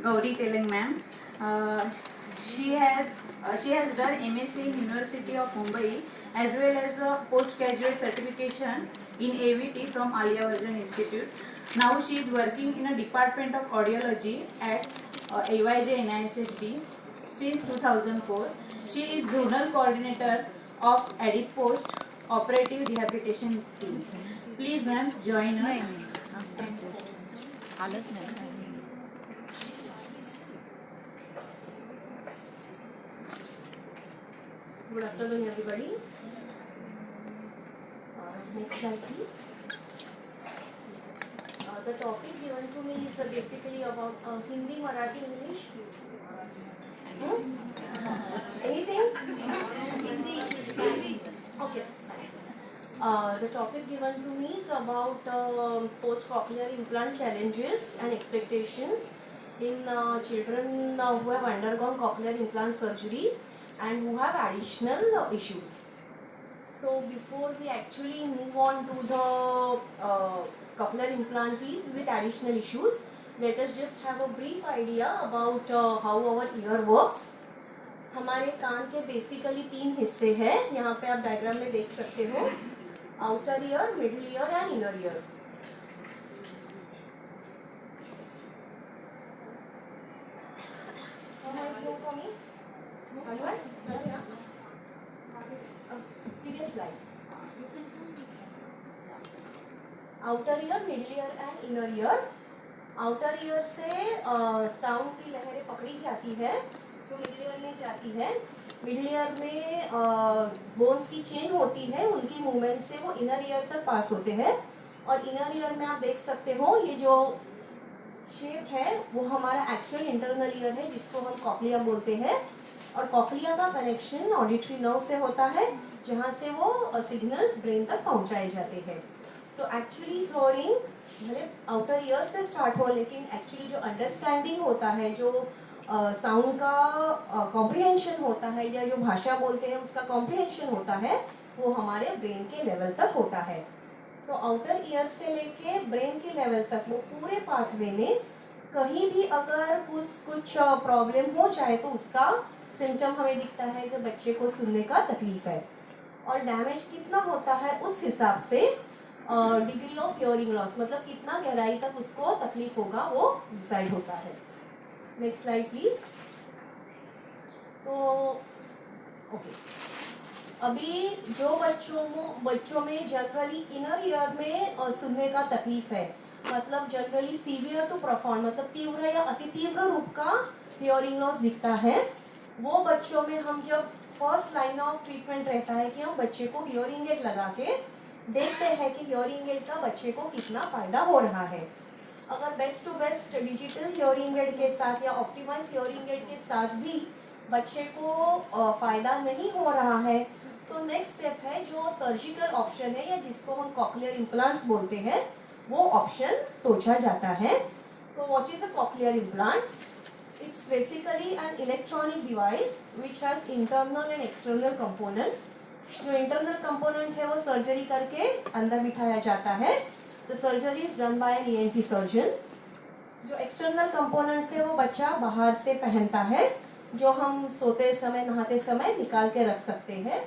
Gauri Telling ma'am. Uh, she has done MSc in University of Mumbai as well as a postgraduate certification in AVT from Alia Virgin Institute. Now she is working in a department of audiology at AYJ NISHD since 2004. She is zonal coordinator of ADIP Post Operative Rehabilitation Team. Please ma'am join us. आलस नाही. Good afternoon, everybody. Next slide, please. The topic given to me is basically about Hindi, Marathi, English. Anything? Hindi, English. Okay. The topic given to me is about post-cochlear implant challenges and expectations in children who have undergone cochlear implant surgery and who have additional issues. So before we actually move on to the cochlear implantees with additional issues, let us just have a brief idea about how our ear works. हमारे कान के basically 3 हिस्से हैं. यहाँ पे आप diagram में देख सकते हो. Outer ear, middle ear and inner ear. Previous slide. Outer ear, middle ear and inner ear. Outer ear से साउंड की लहरें पकड़ी जाती है जो मिडिल ईयर में जाती है. मिडिल ईयर में बोन्स की चेन होती है, उनकी मूवमेंट से वो इनर ईयर तक पास होते हैं. और इनर ईयर में आप देख सकते हो ये जो शेप है वो हमारा एक्चुअल इंटरनल ईयर है जिसको हम कॉक्लिया बोलते हैं. और कॉक्लिया का कनेक्शन ऑडिटरी नर्व से होता है जहाँ से वो सिग्नल्स ब्रेन तक पहुँचाए जाते हैं. सो एक्चुअली हियरिंग भले आउटर ईयर से स्टार्ट हो, लेकिन एक्चुअली जो अंडरस्टैंडिंग होता है, जो साउंड का कॉम्प्रिहेंशन होता है या जो भाषा बोलते हैं उसका कॉम्प्रिहेंशन होता है, वो हमारे ब्रेन के लेवल तक होता है. तो आउटर ईयर से लेके ब्रेन के लेवल तक वो पूरे पाथवे में कहीं भी अगर कुछ प्रॉब्लम हो जाए तो उसका सिम्टम हमें दिखता है कि बच्चे को सुनने का तकलीफ है. और डैमेज कितना होता है उस हिसाब से डिग्री ऑफ हियरिंग लॉस, मतलब कितना गहराई तक उसको तकलीफ होगा वो डिसाइड होता है. Next slide please. तो ओके, अभी जो बच्चों में जनरली इनर ईयर में सुनने का तकलीफ है, मतलब जनरली सीवियर टू प्रोफाउंड, मतलब तीव्र या अति तीव्र रूप का हियरिंग लॉस दिखता है, वो बच्चों में हम जब फर्स्ट लाइन ऑफ ट्रीटमेंट रहता है कि हम बच्चे को हियरिंग एड लगा के देखते हैं कि हियरिंग एड का बच्चे को कितना फ़ायदा हो रहा है. अगर best to best digital hearing aid के साथ या ऑप्टिमाइज हियरिंग एड के साथ भी बच्चे को फ़ायदा नहीं हो रहा है, तो नेक्स्ट स्टेप है जो सर्जिकल ऑप्शन है या जिसको हम कॉक्लियर इम्प्लांट्स बोलते हैं, वो ऑप्शन सोचा जाता है. तो what is a cochlear implant? It's basically an electronic device which has internal and external components. जो इंटरनल कंपोनेंट है वो सर्जरी करके अंदर बिठाया जाता है. The surgery is done by an ENT surgeon. जो एक्सटर्नल कंपोनेंट्स है वो बच्चा बाहर से पहनता है, जो हम सोते समय नहाते समय निकाल के रख सकते हैं.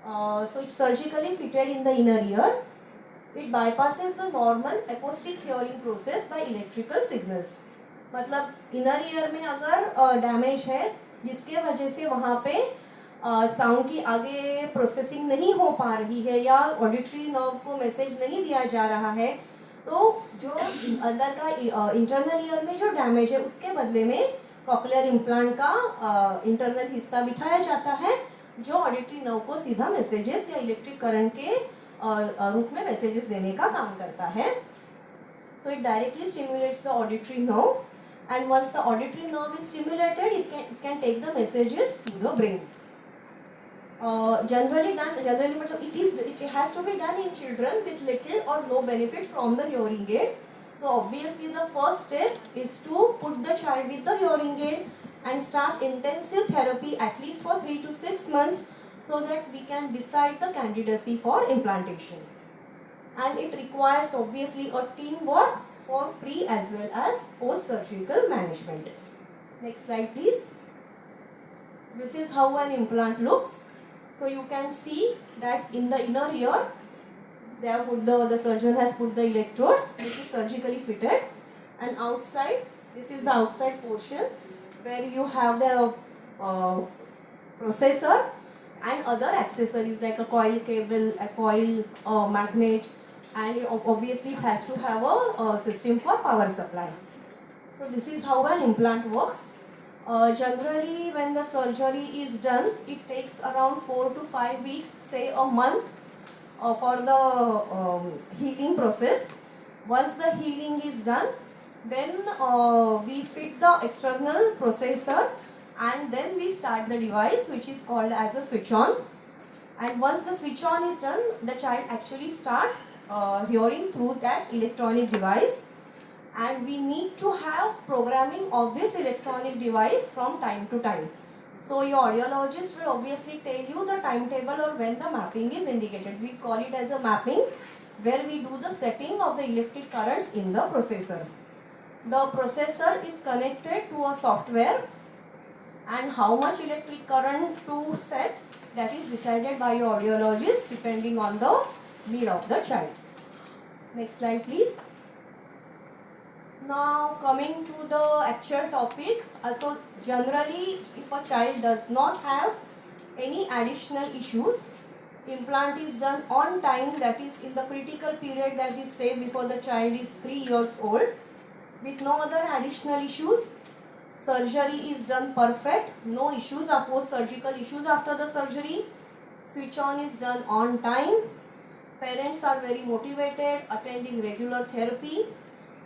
So it's surgically fitted in the inner ear. It bypasses the normal acoustic hearing process by electrical signals. मतलब इनर ईयर में अगर डैमेज है जिसके वजह से वहाँ पे साउंड की आगे प्रोसेसिंग नहीं हो पा रही है या ऑडिटरी नर्व को मैसेज नहीं दिया जा रहा है, तो जो अंदर का इंटरनल ईयर में जो डैमेज है उसके बदले में कॉक्लियर इम्प्लांट का इंटरनल हिस्सा बिठाया जाता है जो ऑडिटरी नर्व को सीधा मैसेजेस या इलेक्ट्रिक करंट के रूप में मैसेजेस देने का काम करता है. So it directly stimulates the auditory nerve, and once the auditory nerve is stimulated, it can take the messages to the brain. Generally it has to be done in children with little or no benefit from the hearing aid. So obviously the first step is to put the child with the hearing aid and start intensive therapy at least for 3 to 6 months so that we can decide the candidacy for implantation. And it requires obviously a teamwork for pre as well as post surgical management. Next slide please. This is how an implant looks. So you can see that in the inner ear they have put the surgeon has put the electrodes which is surgically fitted, and outside, this is the outside portion where you have the processor and other accessories like a coil cable, a coil magnet, and obviously it has to have a system for power supply. So this is how an implant works. Generally when the surgery is done, it takes around 4 to 5 weeks, say a month, for the healing process. Once the healing is done, then we fit the external processor and then we start the device which is called as a switch on. And once the switch on is done, the child actually starts hearing through that electronic device, and we need to have programming of this electronic device from time to time. So your audiologist will obviously tell you the timetable or when the mapping is indicated. We call it as a mapping, where we do the setting of the electric currents in the processor. The processor is connected to a software, and how much electric current to set, that is decided by your audiologist depending on the need of the child. Next slide please. Now coming to the actual topic, so generally if a child does not have any additional issues, implant is done on time, that is in the critical period, that is say before the child is 3 years old, with no other additional issues. Surgery is done perfect, no issues or post-surgical issues after the surgery. Switch on is done on time. Parents are very motivated, attending regular therapy.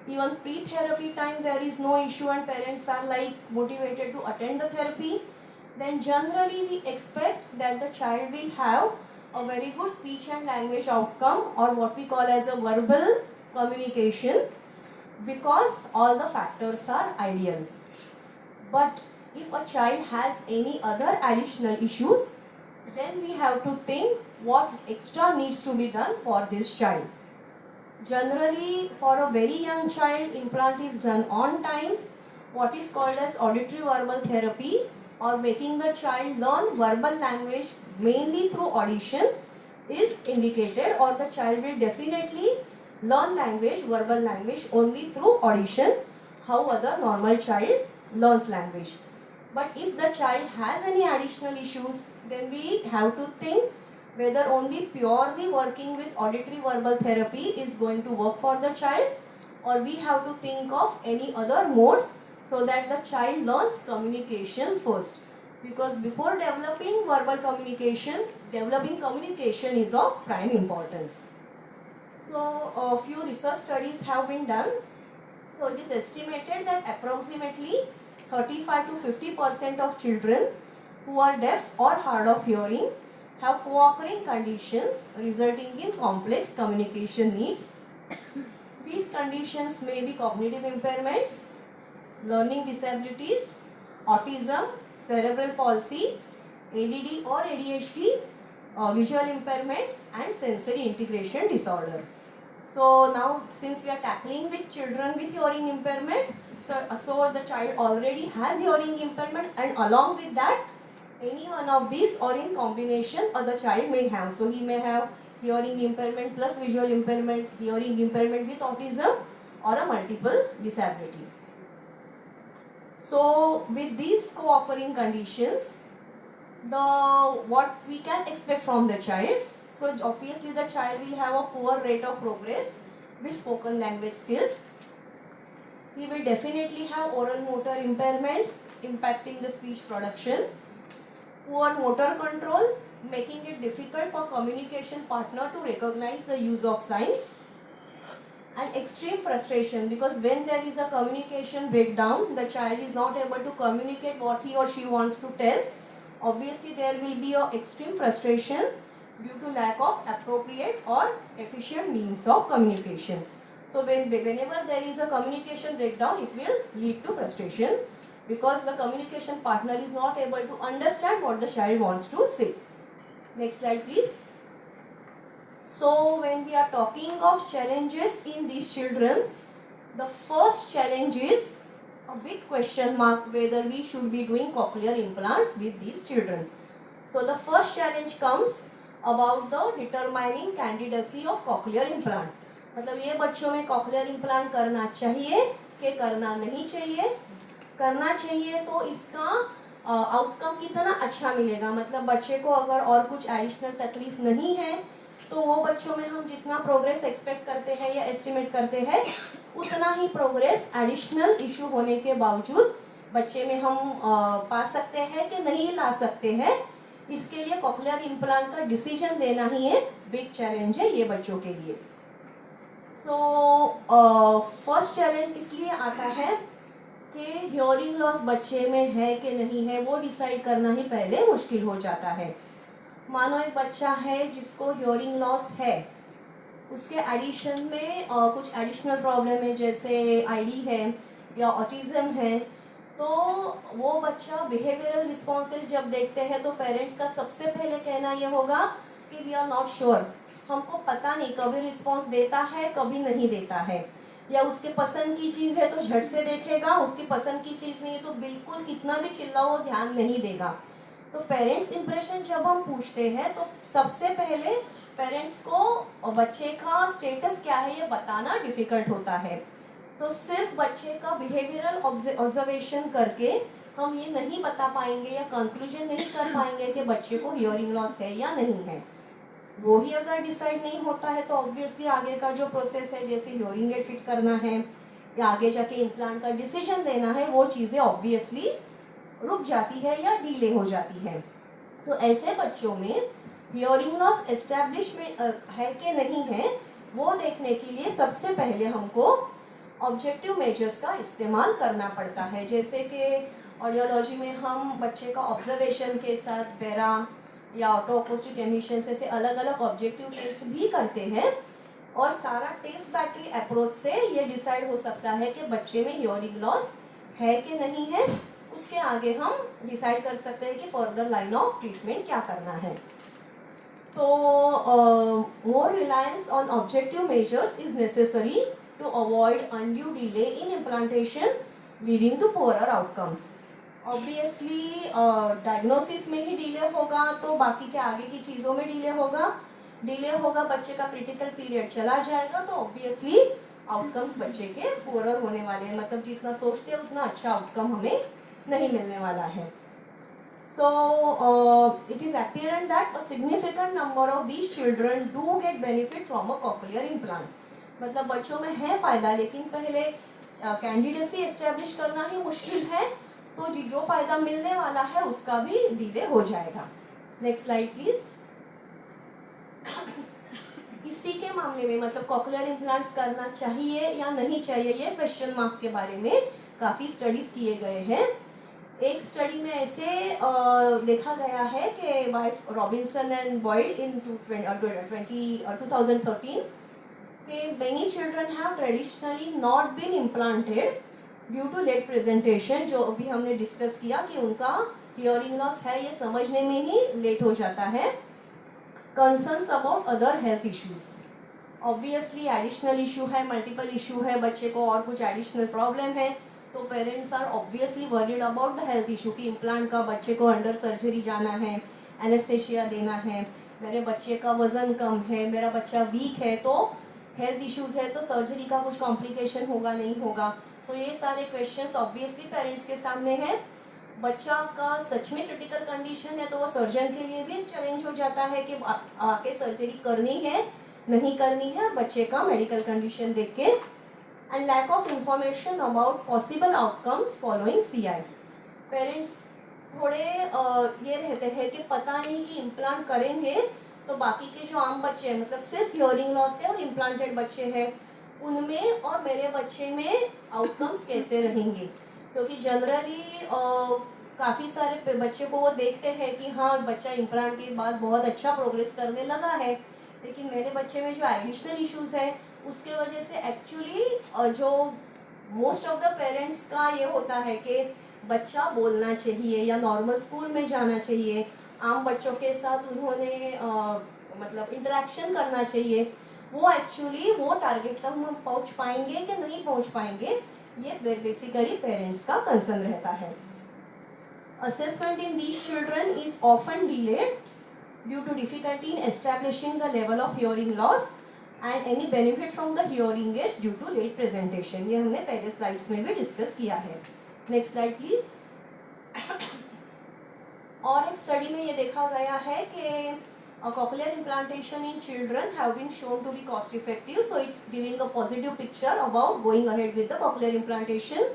Even pre-therapy time there is no issue and parents are like motivated to attend the therapy. Then generally we expect that the child will have a very good speech and language outcome, or what we call as a verbal communication, because all the factors are ideal. But if a child has any other additional issues, then we have to think what extra needs to be done for this child. Generally, for a very young child, implant is done on time. What is called as auditory verbal therapy, or making the child learn verbal language mainly through audition, is indicated, or the child will definitely learn language, verbal language only through audition, how other normal child learns language. But if the child has any additional issues, then we have to think whether only purely working with auditory verbal therapy is going to work for the child, or we have to think of any other modes so that the child learns communication first. Because before developing verbal communication, developing communication is of prime importance. So a few research studies have been done. So it is estimated that approximately 35 to 50% of children who are deaf or hard of hearing have co-occurring conditions resulting in complex communication needs. These conditions may be cognitive impairments, learning disabilities, autism, cerebral palsy, ADD or ADHD, visual impairment, and sensory integration disorder. So now since we are tackling with children with hearing impairment, so the child already has hearing impairment, and along with that any one of these or in combination other child may have. So he may have hearing impairment plus visual impairment, hearing impairment with autism, or a multiple disability. So with these co-occurring conditions, what we can expect from the child, so obviously the child will have a poor rate of progress with spoken language skills. He will definitely have oral motor impairments impacting the speech production. Poor motor control, making it difficult for communication partner to recognize the use of signs. And extreme frustration, because when there is a communication breakdown, the child is not able to communicate what he or she wants to tell. Obviously there will be a extreme frustration due to lack of appropriate or efficient means of communication. So whenever there is a communication breakdown, it will lead to frustration, because the communication partner is not able to understand what the child wants to say. Next slide please. So when we are talking of challenges in these children, The first challenge is a big question mark whether we should be doing cochlear implants with these children. So the first challenge comes about the determining candidacy of cochlear implant. मतलब ये बच्चों में cochlear implant करना चाहिए कि करना नहीं चाहिए. करना चाहिए तो इसका आउटकम कितना अच्छा मिलेगा. मतलब बच्चे को अगर और कुछ एडिशनल तकलीफ नहीं है तो वो बच्चों में हम जितना प्रोग्रेस एक्सपेक्ट करते हैं या एस्टिमेट करते हैं उतना ही प्रोग्रेस एडिशनल इशू होने के बावजूद बच्चे में हम पा सकते हैं कि नहीं ला सकते हैं. इसके लिए कॉक्लियर इम्प्लांट का डिसीजन लेना ही एक बिग चैलेंज है ये बच्चों के लिए. सो फर्स्ट चैलेंज इसलिए आता है कि हियरिंग लॉस बच्चे में है कि नहीं है वो डिसाइड करना ही पहले मुश्किल हो जाता है. मानो एक बच्चा है जिसको हियरिंग लॉस है, उसके एडिशन में कुछ एडिशनल प्रॉब्लम है जैसे आईडी है या ऑटिज्म है, तो वो बच्चा बिहेवियरल रिस्पॉन्सेज जब देखते हैं तो पेरेंट्स का सबसे पहले कहना ये होगा कि वी आर नॉट श्योर, हमको पता नहीं, कभी रिस्पॉन्स देता है कभी नहीं देता है, या उसके पसंद की चीज़ है तो झट से देखेगा, उसकी पसंद की चीज़ नहीं है तो बिल्कुल कितना भी चिल्लाओ वो ध्यान नहीं देगा. तो पेरेंट्स इंप्रेशन जब हम पूछते हैं तो सबसे पहले पेरेंट्स को बच्चे का स्टेटस क्या है ये बताना डिफ़िकल्ट होता है. तो सिर्फ बच्चे का बिहेवियरल ऑब्जर्वेशन करके हम ये नहीं बता पाएंगे या कंक्लूजन नहीं कर पाएंगे कि बच्चे को हियरिंग लॉस है या नहीं है. वो ही अगर डिसाइड नहीं होता है तो ऑब्वियसली आगे का जो प्रोसेस है जैसे हियरिंग एड फिट करना है या आगे जाके इम्प्लांट का डिसीजन लेना है वो चीज़ें ऑब्वियसली रुक जाती है या डिले हो जाती है. तो ऐसे बच्चों में हियरिंग लॉस एस्टैब्लिशमेंट है कि नहीं है वो देखने के लिए सबसे पहले हमको ऑब्जेक्टिव मेजर्स का इस्तेमाल करना पड़ता है. जैसे कि ऑडियोलॉजी में हम बच्चे का ऑब्जर्वेशन के साथ बेरा या ऑटो अकोस्टिक एमिशन से अलग अलग ऑब्जेक्टिव टेस्ट भी करते हैं और सारा टेस्ट बैटरी अप्रोच से ये डिसाइड हो सकता है कि बच्चे में हियरिंग लॉस है कि नहीं है. उसके आगे हम डिसाइड कर सकते हैं कि फर्दर लाइन ऑफ ट्रीटमेंट क्या करना है. तो more reliance on objective measures is necessary to avoid undue delay in implantation leading to poorer outcomes. Obviously diagnosis में ही डिले होगा तो बाकी के आगे की चीज़ों में डिले होगा, बच्चे का क्रिटिकल पीरियड चला जाएगा तो ऑब्वियसली आउटकम्स बच्चे के पूरर होने वाले हैं. मतलब जितना सोचते हैं उतना अच्छा आउटकम हमें नहीं मिलने वाला है. So it is apparent that a significant number of these children do get benefit from a cochlear implant. मतलब बच्चों में है फ़ायदा लेकिन पहले कैंडिडेसी एस्टेब्लिश करना ही मुश्किल है तो जो फ़ायदा मिलने वाला है उसका भी डिले हो जाएगा. Next slide please. इसी के मामले में मतलब कॉक्लियर इम्प्लांट्स करना चाहिए या नहीं चाहिए ये क्वेश्चन मार्क के बारे में काफ़ी स्टडीज़ किए गए हैं. एक स्टडी में ऐसे देखा गया है कि by Robinson and Boyd in 2013 many children have traditionally not been implanted due to late presentation. जो अभी हमने डिस्कस किया कि उनका हियरिंग लॉस है ये समझने में ही लेट हो जाता है. Concerns about other health issues, obviously additional issue है, मल्टीपल इशू है, बच्चे को और कुछ एडिशनल प्रॉब्लम है तो parents are obviously worried about the health issue कि इम्प्लांट का बच्चे को अंडर सर्जरी जाना है, एनेस्थेशिया देना है, मेरे बच्चे का वज़न कम है, मेरा बच्चा वीक है, तो हेल्थ इश्यूज़ है तो सर्जरी का कुछ कॉम्प्लिकेशन होगा नहीं होगा. तो ये सारे क्वेश्चंस ऑब्वियसली पेरेंट्स के सामने हैं. बच्चा का सच में क्रिटिकल कंडीशन है तो वो सर्जन के लिए भी चैलेंज हो जाता है कि आके सर्जरी करनी है नहीं करनी है बच्चे का मेडिकल कंडीशन देख के. And lack of information about possible outcomes following CI. Parents थोड़े ये रहते हैं कि पता नहीं कि इम्प्लांट करेंगे तो बाकी के जो आम बच्चे हैं मतलब सिर्फ हियरिंग लॉस है और इम्प्लांटेड बच्चे हैं उनमें और मेरे बच्चे में आउटकम्स कैसे रहेंगे. क्योंकि जनरली काफ़ी सारे बच्चे को वो देखते हैं कि हाँ बच्चा इम्प्लांट के बाद बहुत अच्छा प्रोग्रेस करने लगा है लेकिन मेरे बच्चे में जो एडिशनल इश्यूज़ हैं उसके वजह से एक्चुअली जो मोस्ट ऑफ द पेरेंट्स का ये होता है कि बच्चा बोलना चाहिए या नॉर्मल स्कूल में जाना चाहिए, आम बच्चों के साथ उन्होंने मतलब इंटरेक्शन करना चाहिए. वो एक्चुअली वो टारगेट तक हम पहुंच पाएंगे कि नहीं पहुंच पाएंगे, ये बेसिकली पेरेंट्स का कंसर्न रहता है. Assessment in these children is often delayed due to difficulty in establishing the level of hearing loss and any benefit from the hearing aids due to late presentation. ये हमने पहले slides में भी discuss किया है. Next slide please. और एक study में ये देखा गया है कि cochlear implantation in children have been shown to be cost effective, so it's giving a positive picture about going ahead with the cochlear implantation.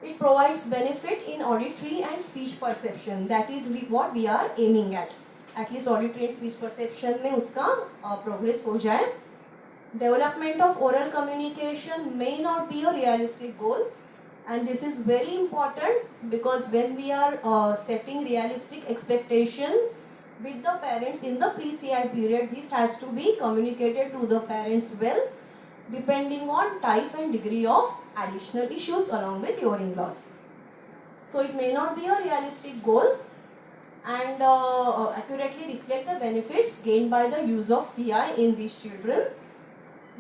It provides benefit in auditory and speech perception. That is what we are aiming at. At least auditory and speech perception में उसका progress हो जाए. Development of oral communication may not be a realistic goal, and this is very important because when we are setting realistic expectation with the parents in the pre-CI period, this has to be communicated to the parents well, depending on type and degree of additional issues along with hearing loss. So it may not be a realistic goal and accurately reflect the benefits gained by the use of CI in these children.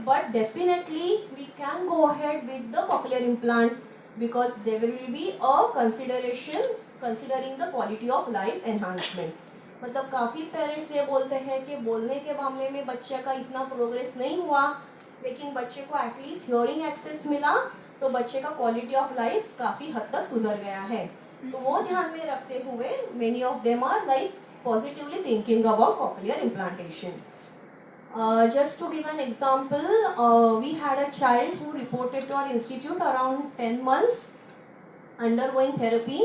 But definitely we can go ahead with the cochlear implant because there will be a consideration considering the quality of life enhancement. मतलब काफ़ी parents ये बोलते हैं कि बोलने के मामले में बच्चे का इतना प्रोग्रेस नहीं हुआ, लेकिन बच्चे को एटलीस्ट हियरिंग एक्सेस मिला तो बच्चे का क्वालिटी ऑफ लाइफ काफ़ी हद तक सुधर गया है. तो वो ध्यान में रखते हुए many of them are like positively thinking about cochlear implantation. Just to give an example, we had a child who reported to our institute around 10 months undergoing therapy.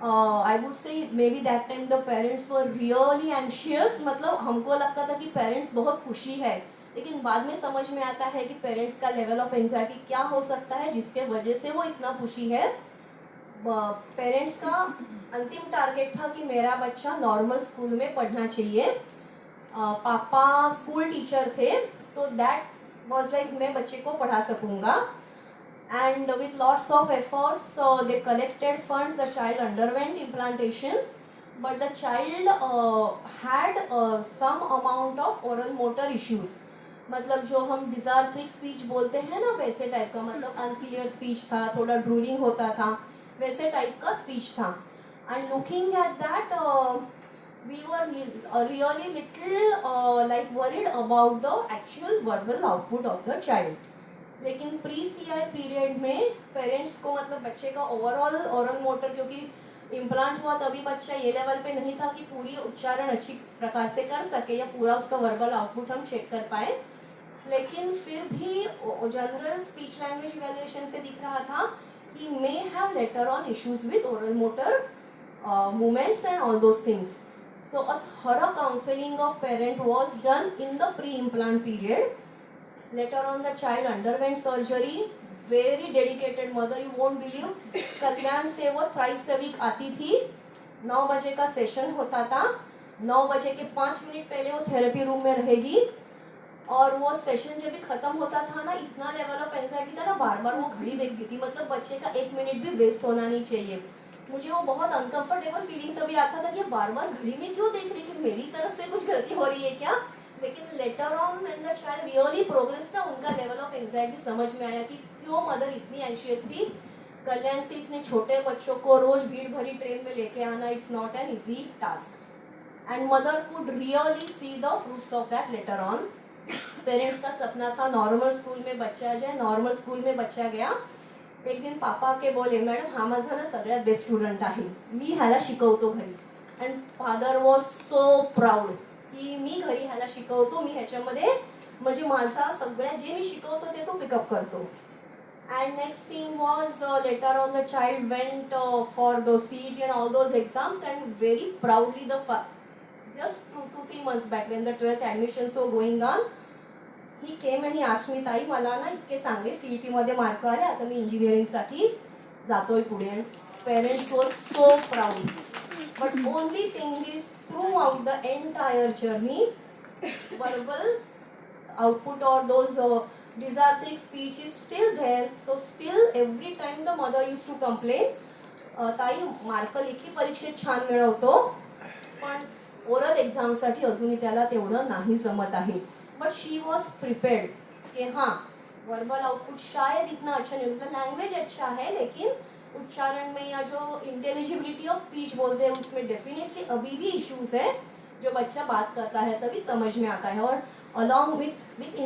I would say maybe that time the parents were really anxious. मतलब हमको लगता था कि parents बहुत खुशी है, लेकिन बाद में समझ में आता है कि पेरेंट्स का लेवल ऑफ एंजाइटी क्या हो सकता है जिसके वजह से वो इतना खुशी है. पेरेंट्स का अंतिम टारगेट था कि मेरा बच्चा नॉर्मल स्कूल में पढ़ना चाहिए. पापा स्कूल टीचर थे, तो दैट वाज लाइक मैं बच्चे को पढ़ा सकूँगा. And with lots of efforts, they collected funds. The child underwent implantation, but the child had some amount of oral motor issues. मतलब जो हम डिजार्थ्रिक स्पीच बोलते हैं ना, वैसे टाइप का, मतलब अनक्लियर स्पीच था, थोड़ा ड्रूलिंग होता था, वैसे टाइप का स्पीच था. And looking at that, we were really little like worried about the actual verbal output of the child. लेकिन प्री CI पीरियड में पेरेंट्स को मतलब बच्चे का ओवरऑल ओरल मोटर, क्योंकि इम्प्लांट हुआ तभी बच्चा ये लेवल पे नहीं था कि पूरी उच्चारण अच्छी प्रकार से कर सके या पूरा उसका वर्बल आउटपुट हम चेक कर पाए, लेकिन फिर भी जनरल स्पीच लैंग्वेज इवैल्यूएशन से दिख रहा था कि may have later on issues with oral motor movements and all those things. So a thorough counselling of parent was done in the pre implant period. Later on the child underwent surgery. Very dedicated mother, you won't believe. कल्याण से वो thrice a week आती थी. 9 बजे का session होता था. 9 बजे के 5 मिनट पहले वो थेरेपी रूम में रहेगी, और वो सेशन जब भी ख़त्म होता था ना, इतना लेवल ऑफ एंजाइटी था ना, बार बार वो घड़ी देखती थी. मतलब बच्चे का 1 मिनट भी वेस्ट होना नहीं चाहिए. मुझे वो बहुत अनकंफर्टेबल फीलिंग तभी आता था कि बार बार घड़ी में क्यों देख रही, कि मेरी तरफ से कुछ गलती हो रही है क्या. लेकिन later on when the child really progress था, उनका लेवल ऑफ एंजाइटी समझ में आया कि क्यों मदर इतनी एंशियस थी. कल्याण से इतने छोटे बच्चों को रोज भीड़ भरी ट्रेन में लेके आना, it's not an easy task. And mother could really see the fruits of that later on. Parents का सपना था नॉर्मल स्कूल में बच्चा जाए. नॉर्मल स्कूल में बच्चा गया. एक दिन पापा के बोले, मॅडम हा माझा ना सगळ्यात बेस्ट स्टुडंट आहे, मी ह्याला शिकवतो घरी. And father was so proud की मी घरी ह्याला शिकवतो, मी ह्याच्यामध्ये म्हणजे माझा सगळ्यात जे मी शिकवतो ते तो पिकअप करतो. And next thing was later on the child went for दो CET and all those exams, and very proudly just 2-3 months back when the 12th admissions were going on, he came and he asked me, ताई मला ना इतके चांगले CET मध्ये mark आले, आता मी इंजिनिअरिंगसाठी जातोय पुढे. And parents were so proud. But only thing is, throughout the entire journey, verbal output or those dysarthric speech is still there. So still every time the mother used to complain, ताई mark Lekhi परीक्षेत छान मिळवतो, पण oral एक्झामसाठी अजूनही त्याला तेवढं नाही जमत आहे. बट शी वॉज प्रिपेयर्ड कि हाँ वर्बल आउटपुट शायद इतना अच्छा नहीं, उनका लैंग्वेज अच्छा है लेकिन उच्चारण में या जो इंटेलिजिबिलिटी ऑफ स्पीच बोलते हैं उसमें डेफिनेटली अभी भी इश्यूज है। जो बच्चा बात करता है तभी समझ में आता है, और along with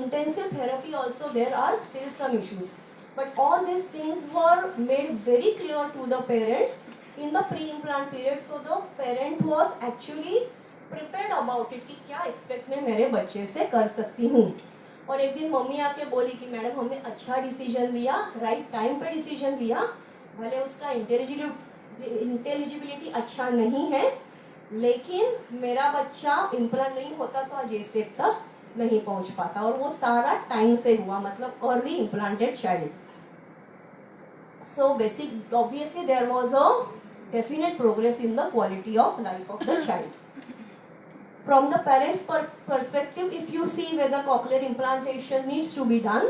intensive therapy also there are still some issues, but all these things were made very clear to the parents in the pre-implant period, so the parent was actually prepared about it कि क्या expect मैं मेरे बच्चे से कर सकती हूँ। और एक दिन मम्मी आके बोली कि मैडम हमने अच्छा डिसीजन लिया, राइट टाइम पे डिसीजन लिया, भले उसका इंटेलिजिबिलिटी अच्छा नहीं है लेकिन मेरा बच्चा इम्प्लांट नहीं होता तो आज ये स्टेप तक नहीं पहुंच पाता, और वो सारा टाइम से हुआ, मतलब early implanted child. So basic obviously there was a definite progress in the quality of life of the child. From the parents' perspective, if you see whether cochlear implantation needs to be done,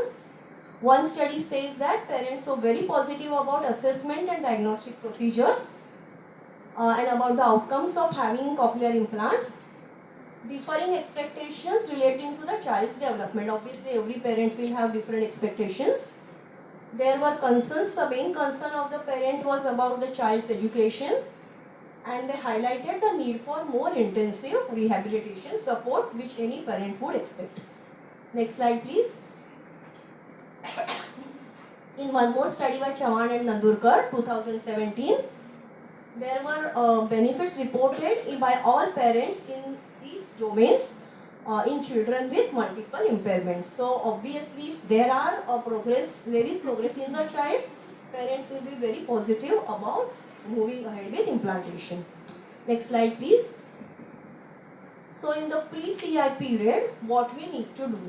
one study says that parents are very positive about assessment and diagnostic procedures and about the outcomes of having cochlear implants. Differing expectations relating to the child's development. Obviously, every parent will have different expectations. There were concerns. The main concern of the parent was about the child's education, and they highlighted the need for more intensive rehabilitation support which any parent would expect. Next slide please. In one more study by Chavan and Nandurkar 2017, there were benefits reported by all parents in these domains in children with multiple impairments. So obviously there is progress in the child, parents will be very positive about moving ahead with implantation. Next slide please. So in the pre-CI period, what we need to do?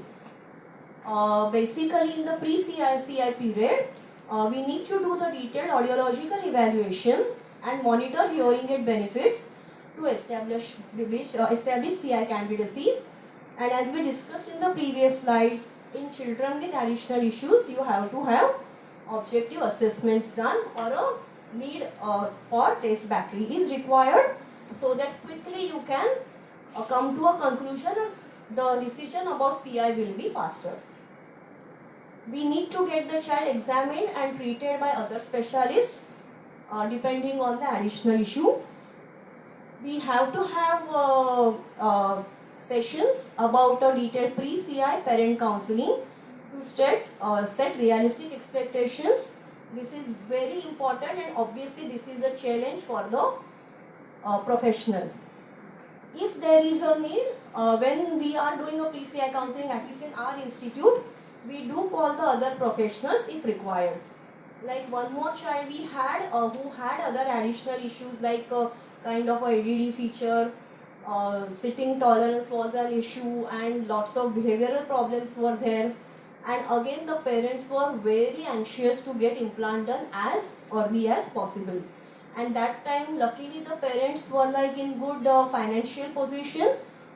Basically in the pre-CI period, we need to do the detailed audiological evaluation and monitor hearing aid benefits to establish CI candidacy. And as we discussed in the previous slides, in children with additional issues, you have to have objective assessments done, or a need for test battery is required, so that quickly you can come to a conclusion and the decision about CI will be faster. We need to get the child examined and treated by other specialists depending on the additional issue. We have to have sessions about a detailed pre-CI parent counseling to set realistic expectations. This is very important, and obviously this is a challenge for the professional. If there is a need, when we are doing a pre-CI counseling, at least in our institute, we do call the other professionals if required. Like one more child we had who had other additional issues like kind of a ADD feature, sitting tolerance was an issue, and lots of behavioral problems were there. And again the parents were very anxious to get implant done as early as possible. And that time luckily the parents were like in good financial position,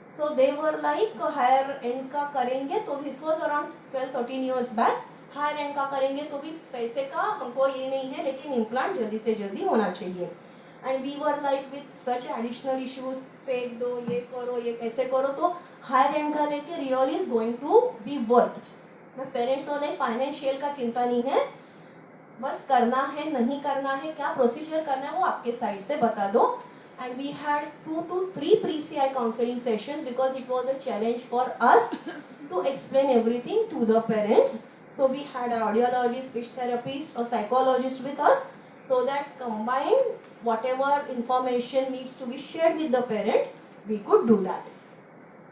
so they were like higher end का करेंगे, तो this was around 12-13 years back, higher end का करेंगे तो भी पैसे का हमको ये नहीं है, लेकिन इम्प्लांट जल्दी से जल्दी होना चाहिए. And we were like with such additional issues, फेंक दो, ये करो, ये कैसे करो, तो हायर एंड का लेके real is going to be worth. Parents को लाइक फाइनेंशियल का चिंता नहीं है, बस करना है नहीं करना है, क्या प्रोसीजर करना है वो आपके साइड से बता दो. And we had 2 to 3 pre-CI counseling sessions because it was a challenge for us to explain everything to the parents. So we had an audiologist, speech therapist, a psychologist with us, so that combined whatever information needs to be shared with the parent, we could do that.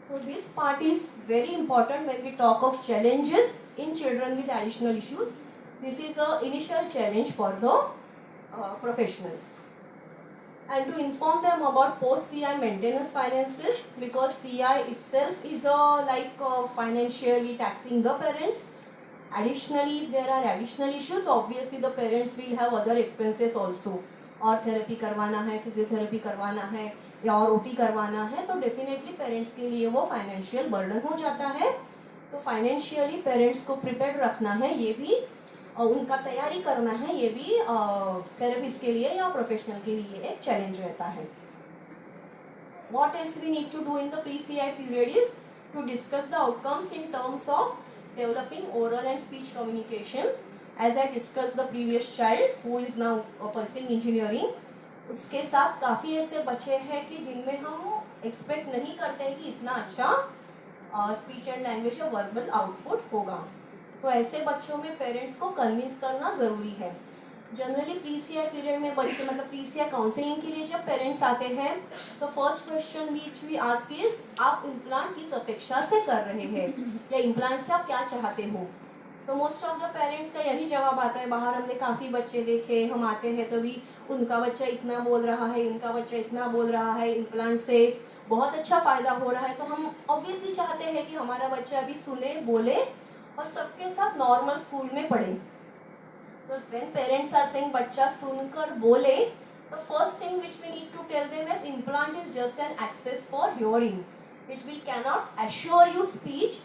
So this part is very important when we talk of challenges in children with additional issues. This is an initial challenge for the professionals. And to inform them about post-CI maintenance finances, because CI itself is financially taxing the parents. Additionally, there are additional issues. Obviously, the parents will have other expenses also. और therapy करवाना है, physiotherapy करवाना है, या और OT करवाना है, तो डेफिनेटली पेरेंट्स के लिए वो फाइनेंशियल बर्डन हो जाता है. तो फाइनेंशियली पेरेंट्स को प्रिपेयर रखना है, ये भी उनका तैयारी करना है, ये भी थेरेपिस्ट के लिए या प्रोफेशनल के लिए एक चैलेंज रहता है. What else we need to do in the pre-CI period is to discuss the outcomes in terms of developing oral and speech communication. As I discussed the previous child who is now pursuing engineering, उसके साथ काफ़ी ऐसे बच्चे हैं कि जिनमें हम expect नहीं करते हैं कि इतना अच्छा स्पीच एंड लैंग्वेज और वर्बल आउटपुट होगा. तो ऐसे बच्चों में पेरेंट्स को कन्विंस करना ज़रूरी है. जनरली प्रीसीआई पीरियड में बच्चे मतलब प्रीसीआई काउंसलिंग के लिए जब पेरेंट्स आते हैं तो first question which we ask is आप इम्प्लांट किस अपेक्षा से कर रहे हैं या इम्प्लांट से आप क्या चाहते हो. तो मोस्ट ऑफ द पेरेंट्स का यही जवाब आता है. बाहर हमने काफ़ी बच्चे देखे, हम आते हैं तो भी उनका बच्चा इतना बोल रहा है, इनका बच्चा इतना बोल रहा है, इम्प्लांट से बहुत अच्छा फ़ायदा हो रहा है. तो हम ऑब्वियसली चाहते हैं कि हमारा बच्चा भी सुने, बोले और सबके साथ नॉर्मल स्कूल में पढ़े. तो when parents are saying बच्चा सुनकर बोले, the first thing which we need to tell them is implant is just an access for hearing. It will cannot assure you speech,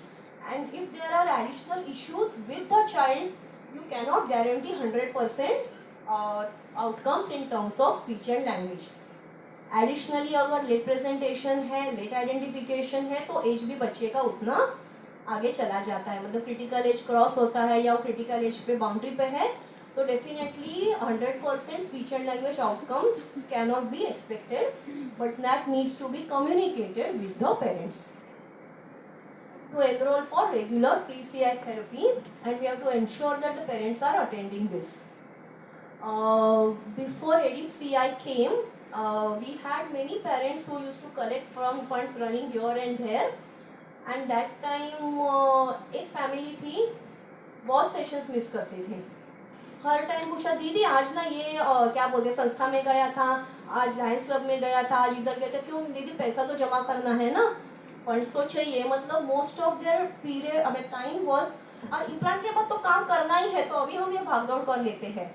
and if there are additional issues with the child, you cannot guarantee 100% outcomes in terms of speech and language. Additionally अगर late presentation है, late identification है तो as भी बच्चे का उतना आगे चला जाता है. मतलब क्रिटिकल एज क्रॉस होता है या क्रिटिकल एज पे बाउंड्री पे है तो definitely 100% speech and language outcomes can not be expected, but that needs to be communicated with the parents. To enroll for regular pre-CI therapy, and we have to ensure that the parents are attending this. Before EDIP-CI came, we had many parents who used to collect from funds running here and there, and that time एक family थी, बहुत sessions miss करते थे. हर time पूछा दीदी आज ना ये क्या बोलते संस्था में गया था, आज लायंस क्लब में गया था, आज इधर गया था. क्यों दीदी पैसा तो जमा करना है ना, फंड्स तो चाहिए. मतलब मोस्ट ऑफ देयर पीरियड अब टाइम वॉज और इम्प्लांट के बाद तो काम करना ही है तो अभी हम ये भागदौड़ कर लेते हैं.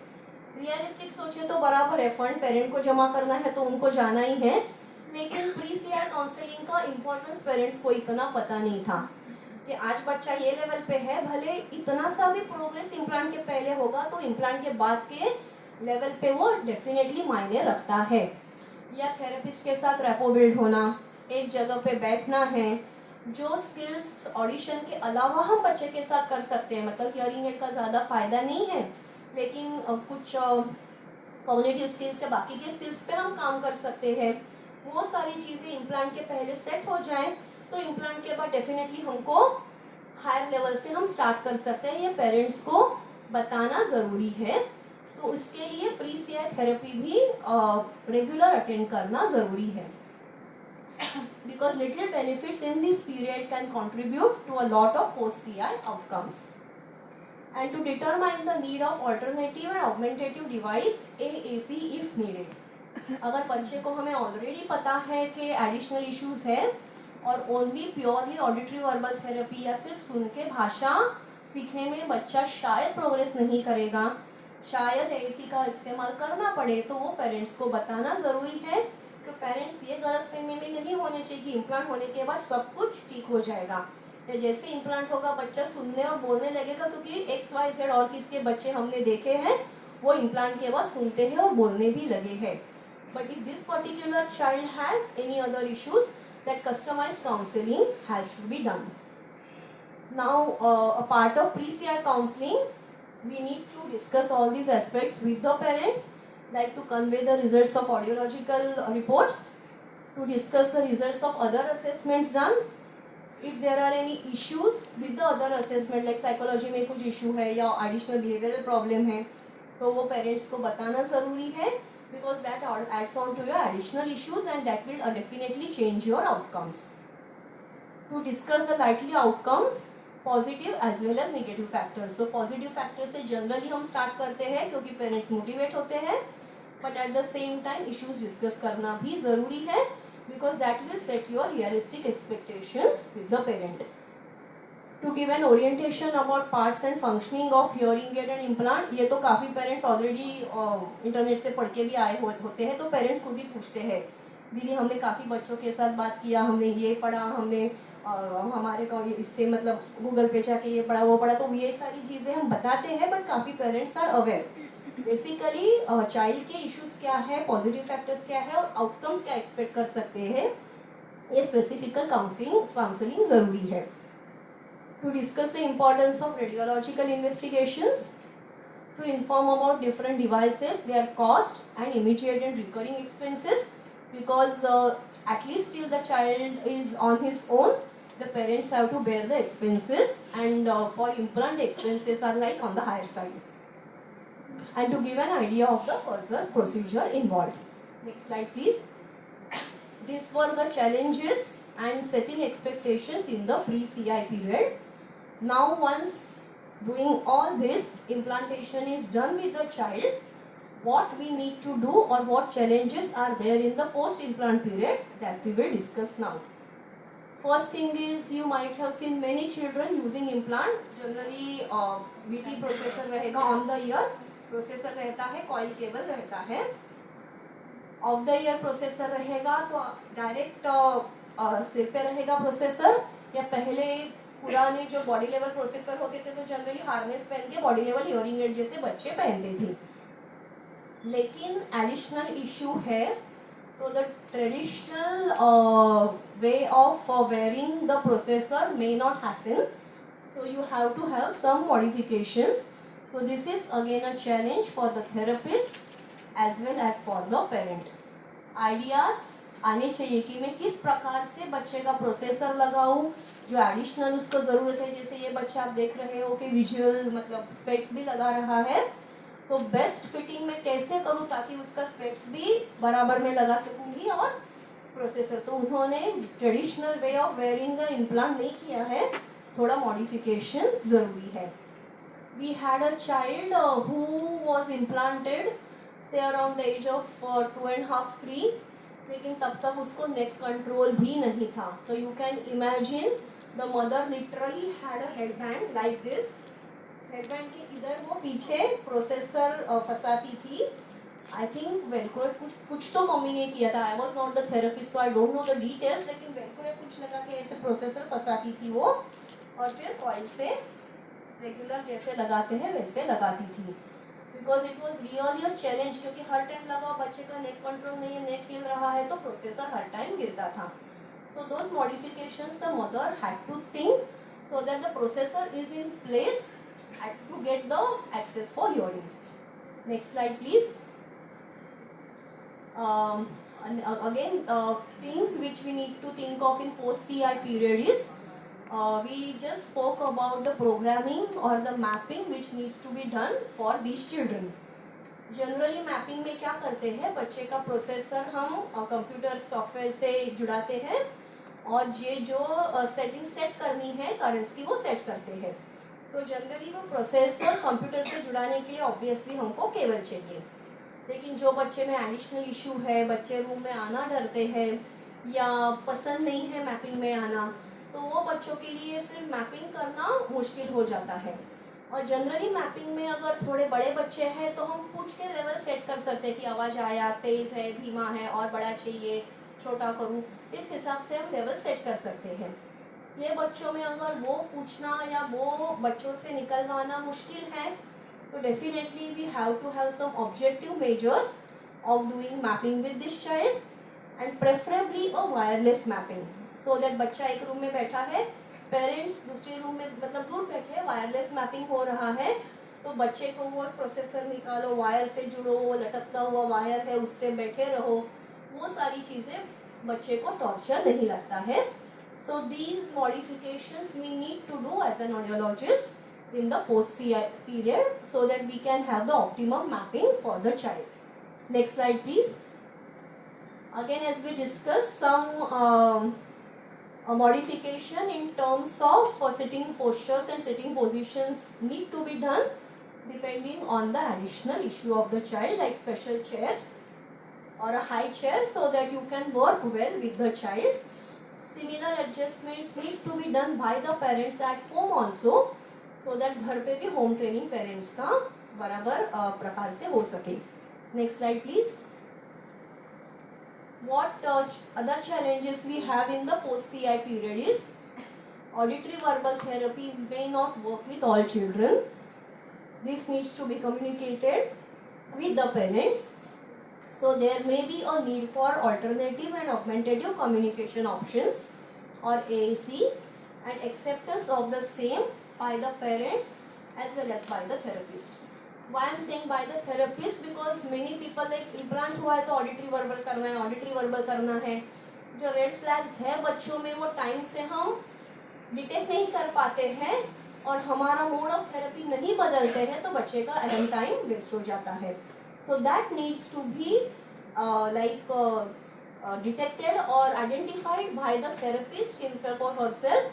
रियलिस्टिक सोचे तो बराबर है, फंड पेरेंट को जमा करना है तो उनको जाना ही है. लेकिन प्री-सीआई काउंसलिंग का इम्पोर्टेंस पेरेंट्स को इतना पता नहीं था कि आज बच्चा ये लेवल पे है, भले इतना सा भी प्रोग्रेस इम्प्लांट के पहले होगा तो इम्प्लांट के बाद के लेवल पे वो डेफिनेटली मायने रखता है. या थेरेपिस्ट के साथ रैपो बिल्ड होना, एक जगह पे बैठना है, जो स्किल्स ऑडिशन के अलावा हम बच्चे के साथ कर सकते हैं. मतलब हियरिंग एड का ज़्यादा फ़ायदा नहीं है, लेकिन कुछ कॉग्निटिव स्किल्स या बाकी के स्किल्स पे हम काम कर सकते हैं. वो सारी चीज़ें इम्प्लांट के पहले सेट हो जाएं तो इम्प्लांट के बाद डेफिनेटली हमको हायर लेवल से हम स्टार्ट कर सकते हैं. ये पेरेंट्स को बताना ज़रूरी है. तो उसके लिए प्री-सीआई थेरेपी भी रेगुलर अटेंड करना ज़रूरी है. Because little benefits in this period can contribute to a lot of post-CI outcomes. And to determine the need of alternative and augmentative device, AAC if needed. अगर बच्चे को हमें already पता है कि एडिशनल इश्यूज है और only purely auditory verbal therapy या सिर्फ सुन के भाषा सीखने में बच्चा शायद प्रोग्रेस नहीं करेगा, शायद AAC का इस्तेमाल करना पड़े, तो वो पेरेंट्स को बताना ज़रूरी है. तो पेरेंट्स ये गलतफहमी में नहीं होने चाहिए कि इम्प्लांट होने के बाद सब कुछ ठीक हो जाएगा या जैसे इम्प्लांट होगा बच्चा सुनने और बोलने लगेगा. क्योंकि XYZ और किसके बच्चे हमने देखे हैं वो इम्प्लांट के बाद सुनते हैं और बोलने भी लगे हैं. But if this particular child has any other issues that customised counselling has to be done. Now a part of pre CI counselling we need to discuss all these aspects with the parents, like to convey the results of audiological reports, to discuss the results of other assessments done. If there are any issues with the other assessment like psychology में कुछ issue है या additional behavioral problem है तो वो parents को बताना ज़रूरी है, because that adds on to your additional issues and that will definitely change your outcomes. To discuss the likely outcomes, positive as well as negative factors. So positive factor से generally हम start करते हैं क्योंकि parents motivate होते हैं, but at the same time issues discuss करना भी ज़रूरी है because that will set your realistic expectations with the parent. To give an orientation about parts and functioning of hearing aid and implant, ये तो काफ़ी parents already internet से पढ़ के भी आए होते हैं. तो पेरेंट्स खुद ही पूछते हैं दीदी हमने काफ़ी बच्चों के साथ बात किया, हमने ये पढ़ा, हमने हमारे को इससे मतलब गूगल पे जाके ये पढ़ा वो पढ़ा, तो ये सारी चीज़ें हम बताते हैं. बट काफ़ी parents are aware basically child के इश्यूज़ क्या है, पॉजिटिव फैक्टर्स क्या है और आउटकम्स क्या एक्सपेक्ट कर सकते हैं ये स्पेसिफिक काउंसलिंग ज़रूरी है. To discuss the importance of radiological investigations, to inform about different devices, their cost and immediate and recurring expenses, because at least till the child is on his own, the parents have to bear the expenses, and for implant expenses are like on the higher side. And to give an idea of the further procedure involved. Next slide please. These were the challenges and setting expectations in the pre-CI period. Now once doing all this, implantation is done with the child, what we need to do or what challenges are there in the post-implant period, that we will discuss now. First thing is, you might have seen many children using implant. Generally BT processor रहेगा on the ear, processor रहता है, coil cable रहता है. Of the year processor रहेगा तो direct सिर पे रहेगा प्रोसेसर, या पहले पुराने जो बॉडी लेवल प्रोसेसर होते थे तो जनरली हार्नेस पहन के बॉडी लेवल इयरिंग एड जैसे बच्चे पहनते थे. लेकिन एडिशनल इशू है, तो the traditional way of wearing the processor may not happen, so you have to have some modifications. So this is again a challenge for the therapist as well as for the parent. Ideas आने चाहिए कि मैं किस प्रकार से बच्चे का processor लगाऊं जो एडिशनल उसको ज़रूरत है. जैसे ये बच्चा आप देख रहे हो कि विजुअल मतलब स्पेक्स भी लगा रहा है, तो बेस्ट फिटिंग में कैसे करूं ताकि उसका स्पेक्स भी बराबर में लगा सकूंगी और प्रोसेसर. तो उन्होंने traditional way of wearing the implant नहीं किया है, थोड़ा मॉडिफिकेशन ज़रूरी है. We had a child who was implanted say around the age of 2.5, 3, लेकिन तब तक उसको नेक कंट्रोल भी नहीं था. So you can imagine the mother literally had a headband like this. Headband के इधर वो पीछे प्रोसेसर फंसाती थी. आई थिंक वेलक्रो कुछ तो मम्मी ने किया था. I was not the therapist so I don't know the details, लेकिन वेलक्रो कुछ लगा के ऐसे प्रोसेसर फंसाती थी वो, और फिर कॉइल से रेगुलर जैसे लगाते हैं वैसे लगाती थी. Because it was really a challenge, क्योंकि हर टाइम लगाओ बच्चे का नेक कंट्रोल नहीं है, नेक हिल रहा है तो प्रोसेसर हर टाइम गिरता था. So those modifications the mother had to think so that the processor is in place to get the access for hearing. Next slide please. And again things which we need to think of in post CI period is we just spoke about the programming or the mapping which needs to be done for these children. Generally mapping में क्या करते हैं, बच्चे का processor हम computer software से जुड़ाते हैं और ये जो सेटिंग सेट करनी है करंट्स की वो सेट करते हैं. तो जनरली वो प्रोसेसर कंप्यूटर से जुड़ाने के लिए ऑब्वियसली हमको केबल चाहिए. लेकिन जो बच्चे में एडिशनल इशू है, बच्चे रूम में आना डरते हैं या पसंद नहीं है मैपिंग में आना, तो वो बच्चों के लिए फिर मैपिंग करना मुश्किल हो जाता है. और जनरली मैपिंग में अगर थोड़े बड़े बच्चे हैं तो हम पूछ के लेवल सेट कर सकते हैं कि आवाज़ आया, तेज़ है, धीमा है, और बड़ा चाहिए, छोटा करूँ, इस हिसाब से हम लेवल सेट कर सकते हैं. ये बच्चों में अगर वो पूछना या वो बच्चों से निकलवाना मुश्किल है, तो definitely we have to have some objective measures of doing mapping with this child and preferably a wireless mapping, so that बच्चा एक रूम में बैठा है, पेरेंट्स दूसरे रूम में मतलब दूर बैठे, वायरलेस मैपिंग हो रहा है, तो बच्चे को वो प्रोसेसर निकालो, वायर से जुड़ो, वो लटकता हुआ वायर है उससे बैठे रहो, वो सारी चीज़ें बच्चे को टॉर्चर नहीं लगता है. So these modifications we need to do as an audiologist in the post CI period so that we can have the optimum mapping for the child. Next slide please. Again, as we discussed, some a modification in terms of sitting postures and sitting positions need to be done depending on the additional issue of the child, like special chairs or a high chair so that you can work well with the child. Similar adjustments need to be done by the parents at home also, so that घर पे भी home training parents का बराबर प्रकार से हो सके. Next slide please. What other challenges we have in the post CI period is auditory verbal therapy may not work with all children. This needs to be communicated with the parents. So there may be a need for alternative and augmentative communication options or AAC and acceptance of the same by the parents as well as by the therapist. Why I am saying by the therapist? Because many people like implant हुआ है तो auditory verbal करना है, auditory verbal करना है. जो red flags है बच्चों में वो टाइम से हम डिटेक्ट नहीं कर पाते हैं और हमारा मोड ऑफ थेरेपी नहीं बदलते हैं तो बच्चे का एडम टाइम वेस्ट हो जाता है. So that needs to be detected or identified by the therapist himself or herself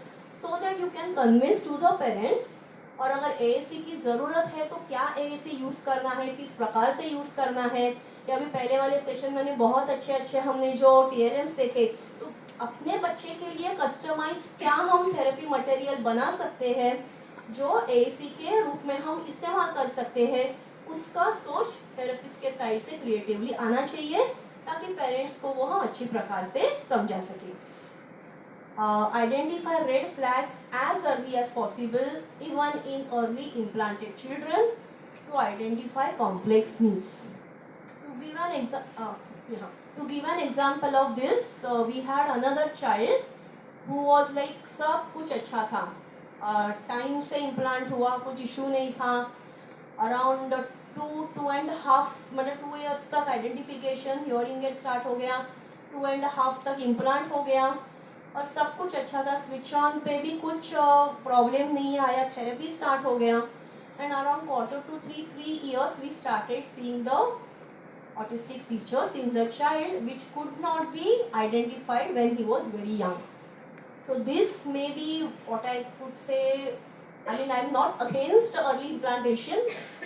so that you can convince to the parents. और अगर AAC की ज़रूरत है तो क्या AAC यूज़ करना है, किस प्रकार से यूज़ करना है. या अभी पहले वाले सेशन में बहुत अच्छे हमने जो TLMs देखे, तो अपने बच्चे के लिए कस्टमाइज क्या हम थेरेपी मटेरियल बना सकते हैं जो AAC के रूप में हम इस्तेमाल कर सकते हैं. उसका सोच थेरेपिस्ट के साइड से क्रिएटिवली आना चाहिए ताकि पेरेंट्स को वो हम अच्छी प्रकार से समझा सकें. Identify red flags as early as possible even in early implanted children to identify complex needs. To give an example of this, we had another child who was like सब कुछ अच्छा था, टाइम से इम्प्लांट हुआ, कुछ issue नहीं था. Around 2.5 मतलब 2 years तक आइडेंटिफिकेशन, हियरिंग एड स्टार्ट हो गया, 2.5 तक इम्प्लांट हो गया और सब कुछ अच्छा था. स्विच ऑन पे भी कुछ प्रॉब्लम नहीं आया, थेरेपी स्टार्ट हो गया. And around 3 years we started seeing the autistic features in the child which could not be identified when he was very young. So this may be what I could say. I mean, I'm not against early implantation.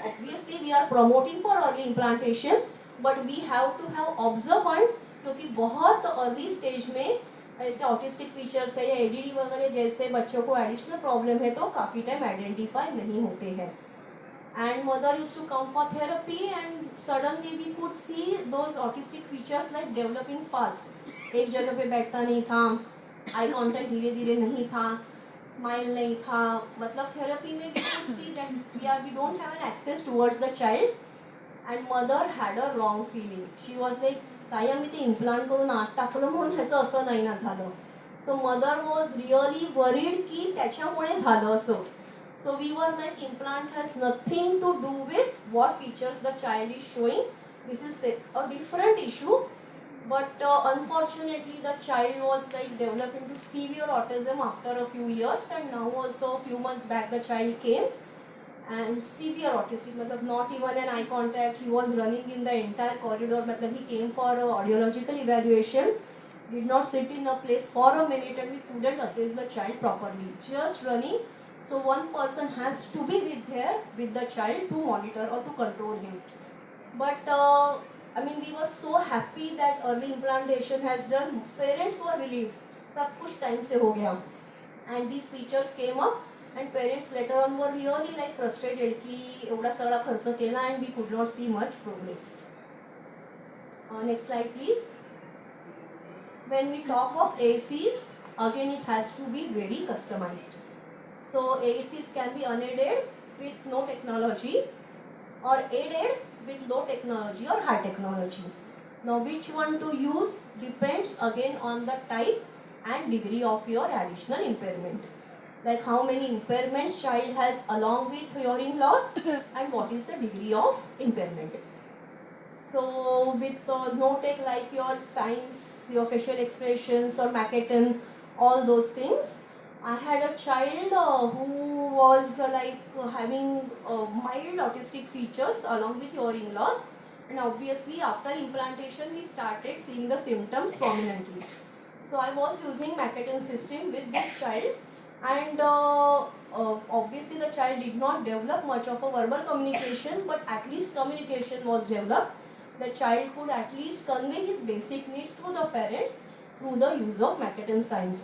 Obviously, we are promoting for early implantation, but we have to have observant, क्योंकि बहुत early stage में ऐसे autistic features है या ADD वगैरह जैसे बच्चों को एडिशनल प्रॉब्लम है तो काफ़ी टाइम आइडेंटिफाई नहीं होते हैं. And mother use to come for therapy and suddenly we could see those autistic features like developing fast. एक जगह पे बैठता नहीं था, आई कॉन्टैक्ट धीरे धीरे नहीं था, स्माइल नहीं था. मतलब थेरेपी में we could see that we don't have an access towards the child. And mother had a wrong feeling. She was like ताई आम्ही ते इम्प्लांट करून आत टाकलं म्हणून ह्याचं असं नाही ना झालं. So mother was really worried की त्याच्यामुळे झालं असं. So we were like implant has nothing to do with what features the child is showing. This is a different issue. But unfortunately the child was like developing to severe autism after a few years, and now also a few months back the child came and severe autistic, मतलब not even an eye contact. He was running in the entire corridor. मतलब he came for a audiological evaluation, did not sit in a place for a minute, and we couldn't assess the child properly, just running. So one person has to be with the child to monitor or to control him. But I mean, we were so happy that early implantation has done. Parents were relieved. सब कुछ time से हो गया. And these features came up, and parents later on were really like frustrated कि एवढा सगळा खर्च केला and we could not see much progress. Next slide please. When we talk of AACs, again it has to be very customized. So AACs can be unaided with no technology or aided with low technology or high technology. Now which one to use depends again on the type and degree of your additional impairment. Like how many impairments child has along with hearing loss and what is the degree of impairment. So with no tech like your signs, your facial expressions or Macaton, all those things, I had a child who was having mild autistic features along with hearing loss, and obviously after implantation we started seeing the symptoms prominently. So I was using Macaton system with this child, and obviously the child did not develop much of a verbal communication, but at least communication was developed. The child could at least convey his basic needs to the parents through the use of Macaton signs.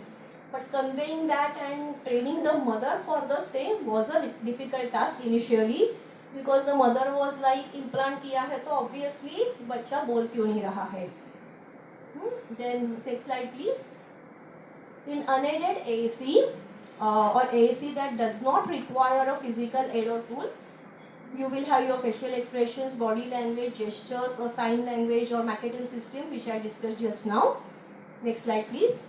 But conveying that and training the mother for the same was a difficult task initially, because the mother was like implant किया है तो obviously बच्चा बोल क्यों नहीं रहा है. Then next slide please. In unaided AAC or AAC that does not require a physical aid or tool, You will have your facial expressions, body language, gestures, or sign language or Macketen system, which I discussed just now. Next slide, please.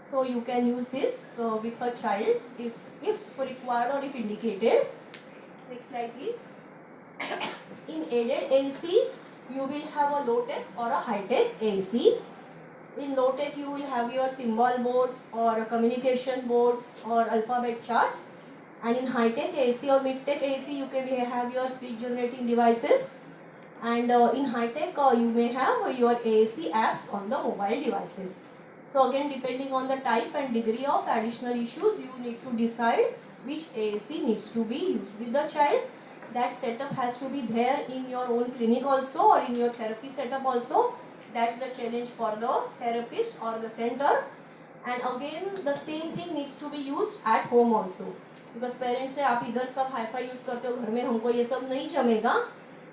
So you can use this with a child if required or if indicated. Next slide, please. In aided AAC, you will have a low-tech or a high-tech AAC. In low-tech, you will have your symbol boards or communication boards or alphabet charts. And in high-tech AAC or mid-tech AAC, you can have your speech generating devices. And in high-tech, you may have your AAC apps on the mobile devices. So again, depending on the type and degree of additional issues, you need to decide which AAC needs to be used with the child. That setup has to be there in your own clinic also or in your therapy setup also. That's the challenge for the therapist or the center. And again, the same thing needs to be used at home also. Because parents say आप इधर सब hi-fi use करते हो, घर में हमको ये सब नहीं जमेगा.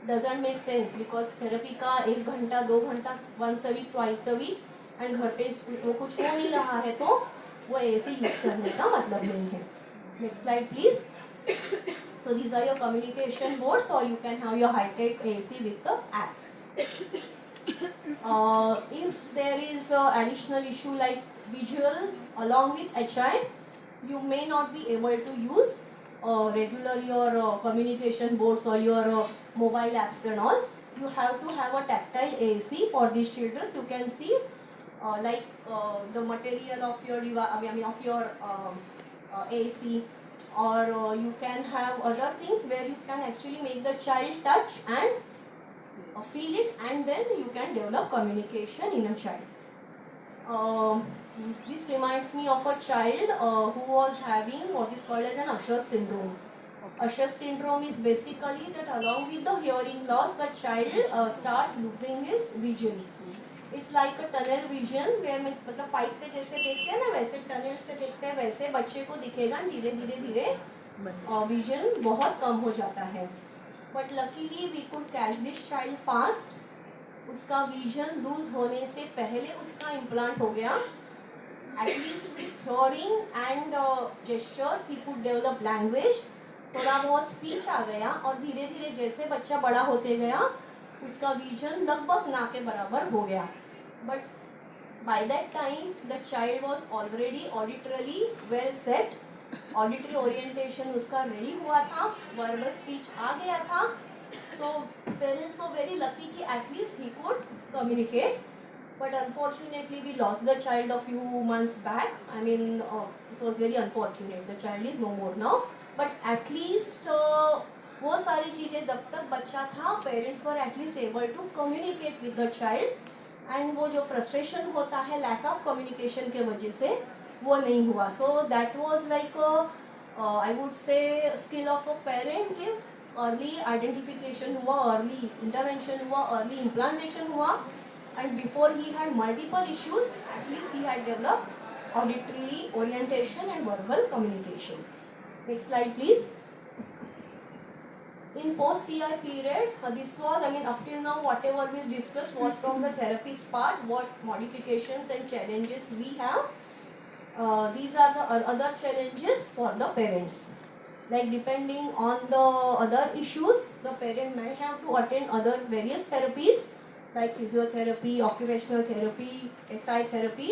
Doesn't make sense because therapy का 1 घंटा 2 घंटा once a week twice a week and घर पे वो कुछ हो नहीं रहा है तो वो ऐसे यूज़ करने का मतलब नहीं है. Next slide please. So these are your communication boards or you can have your high-tech AC with the apps. If there is additional issue like visual along with HI, you may not be able to use regular your communication boards or your mobile apps and all. You have to have a tactile AC for these children. You can see the material of your of your AC, or you can have other things where you can actually make the child touch and feel it, and then you can develop communication in a child. This reminds me of a child who was having what is called as an Usher syndrome. Usher syndrome is basically that along with the hearing loss, the child starts losing his vision. It's like a tunnel vision where मतलब pipe से जैसे देखते हैं ना वैसे tunnel से देखते हैं वैसे बच्चे को दिखेगा. धीरे धीरे धीरे विजन बहुत कम हो जाता है. But luckily we could catch this child fast. उसका विजन लूज होने से पहले उसका इम्प्लांट हो गया. At least with hearing and gestures he could develop language. थोड़ा बहुत स्पीच आ गया और धीरे धीरे जैसे बच्चा बड़ा होते गया उसका विजन लगभग ना के बराबर हो गया. But by that time the child was already auditorily well set. Auditory orientation उसका रेडी हुआ था, वर्बल स्पीच आ गया था. So parents were very lucky कि at least he could communicate. But unfortunately we lost the child a few months back. I mean it was very unfortunate. The child is no more now. But at least वो सारी चीज़ें जब तक बच्चा था parents were at least able to communicate with the child. And वो जो frustration होता है लैक ऑफ कम्युनिकेशन के वजह से वो नहीं हुआ. So that was like I would say skill of a parent कि अर्ली आइडेंटिफिकेशन हुआ, अर्ली इंटरवेंशन हुआ, अर्ली इम्प्लांटेशन हुआ. And before he had multiple issues at least he had developed auditory orientation and verbal communication. Next slide please. In post-CR period, this was, I mean, up till now, whatever we discussed was from the therapist part, what modifications and challenges we have. These are the other challenges for the parents. Like depending on the other issues, the parent may have to attend other various therapies like physiotherapy, occupational therapy, SI therapy.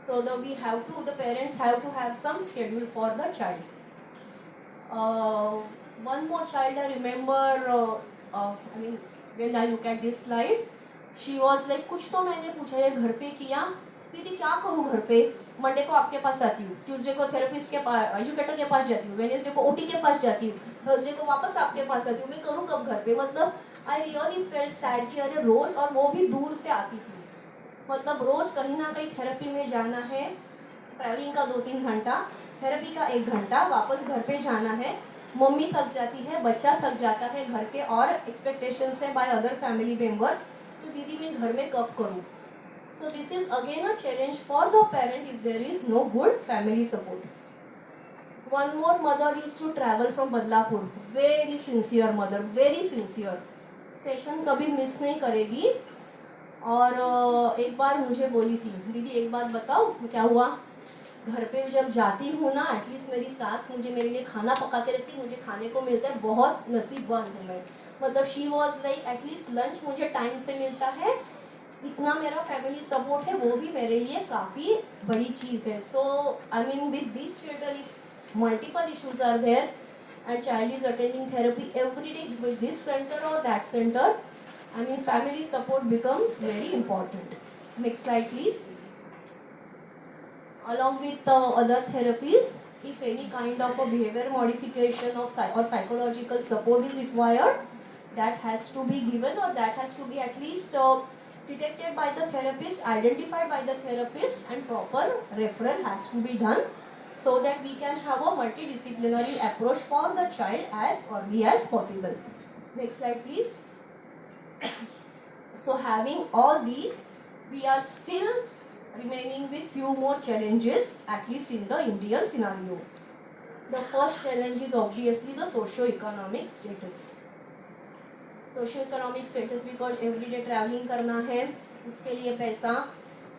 So the parents have to have some schedule for the child. One more child I remember, I mean, when I look at this slide, she was like, कुछ तो मैंने पूछा है घर पे किया, दीदी क्या करूँ घर पे. मंडे को आपके पास आती हूँ, ट्यूसडे को थेरेपिस्ट के पास, एजुकेटर के पास जाती हूँ, वेडनेसडे को ओटी के पास जाती हूँ, थर्सडे को वापस आपके पास आती हूँ. मैं करूँ कब घर पे. मतलब आई रियली फेल्ट सैड कि अरे रोज, और वो भी दूर से आती थी. मतलब रोज कहीं ना कहीं थेरेपी में जाना है, ट्रैवलिंग का 2-3 घंटा, थेरेपी का 1 घंटा, वापस घर पे जाना है. मम्मी थक जाती है, बच्चा थक जाता है घर के और एक्सपेक्टेशंस है बाय अदर फैमिली मेम्बर्स. तो दीदी मैं घर में कब करूँ. So this is again a challenge for the parent if there is no good family support. One more mother used to travel from Badlapur. Very sincere mother, very sincere. Session कभी miss नहीं करेगी. और एक बार मुझे बोली थी, दीदी एक बात बताओ क्या हुआ. घर पे जब जाती हूँ ना, एटलीस्ट मेरी सास मुझे मेरे लिए खाना पका के रखती, मुझे खाने को मिलता है, बहुत नसीबवान हूँ मैं। मतलब she was like at least lunch मुझे टाइम से मिलता है, इतना मेरा फैमिली सपोर्ट है, वो भी मेरे लिए काफ़ी बड़ी चीज़ है। So I mean with this children if multiple issues are there and child is attending therapy every day with this center or that center, I mean family support becomes very important. Next slide please. Along with other therapies, if any kind of a behavior modification of or psychological support is required, that has to be given, or that has to be at least detected by the therapist, identified by the therapist, and proper referral has to be done, so that we can have a multidisciplinary approach for the child as early as possible. Next slide please. So having all these, we are still remaining with few more challenges, at least in the Indian scenario. The first challenge is obviously the socio-economic status. Socio-economic status because everyday traveling करना है, उसके लिए पैसा।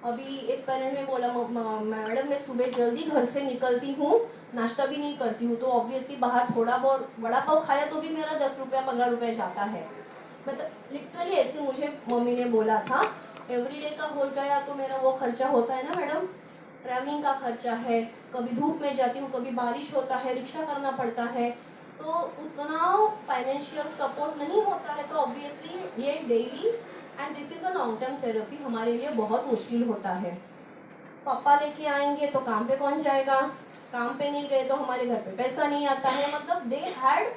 अभी एक parent ने बोला madam मैं सुबह जल्दी घर से निकलती हूँ, नाश्ता भी नहीं करती हूँ, तो ऑब्वियसली बाहर थोड़ा बहुत वड़ा पाव खाया तो भी मेरा 10 रुपया 15 रुपये जाता है। मतलब लिटरली ऐसे मुझे मम्मी ने बोला था, एवरीडे का हो गया तो मेरा वो खर्चा होता है ना मैडम, ट्रैवलिंग का खर्चा है, कभी धूप में जाती हूँ, कभी बारिश होता है, रिक्शा करना पड़ता है, तो उतना फाइनेंशियल सपोर्ट नहीं होता है, तो ऑब्वियसली ये daily and this is a long term therapy हमारे लिए बहुत मुश्किल होता है। पापा लेके आएंगे तो काम पे कौन जाएगा, काम पे नहीं गए तो हमारे घर पे पैसा नहीं आता है। मतलब they had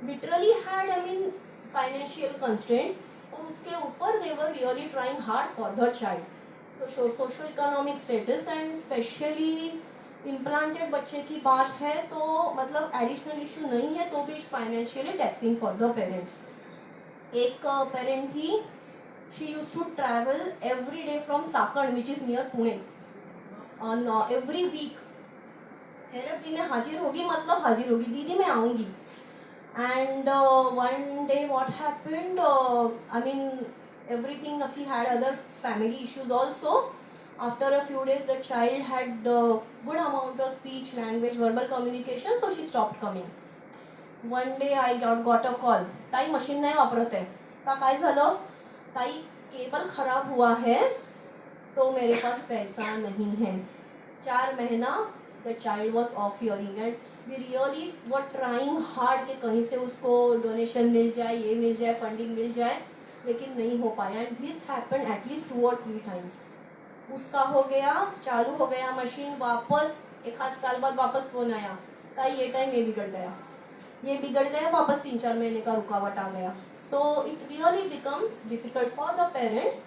literally had I mean financial constraints, और उसके ऊपर they were really trying hard for the child. तो socio economic status and specially implanted बच्चे की बात है तो मतलब एडिशनल इशू नहीं है तो भी it's financially taxing for the parents. एक पेरेंट थी, she use to travel every day from Chakan which is near Pune on every week. Therapy में हाजिर होगी मतलब हाजिर होगी, दीदी मैं आऊँगी। And one day what happened, I mean everything, she had other family issues also. After a few days the child had good amount of speech, language, verbal communication, so she stopped coming. One day I got a call, ताई machine नाही वापरत आहे का, काय झालं ताई, cable खराब हुआ है तो मेरे पास पैसा नहीं है। 4 महीना the child was off hearing and we really were trying hard कि कहीं से उसको डोनेशन मिल जाए, ये मिल जाए, फंडिंग मिल जाए, लेकिन नहीं हो पाया। And this happen at least 2 or 3 times. उसका हो गया, चालू हो गया मशीन, वापस 1 आध साल बाद वापस फोन आया, ताई ये टाइम ये बिगड़ गया, वापस 3-4 महीने का रुकावट आ गया। So it really becomes difficult for the parents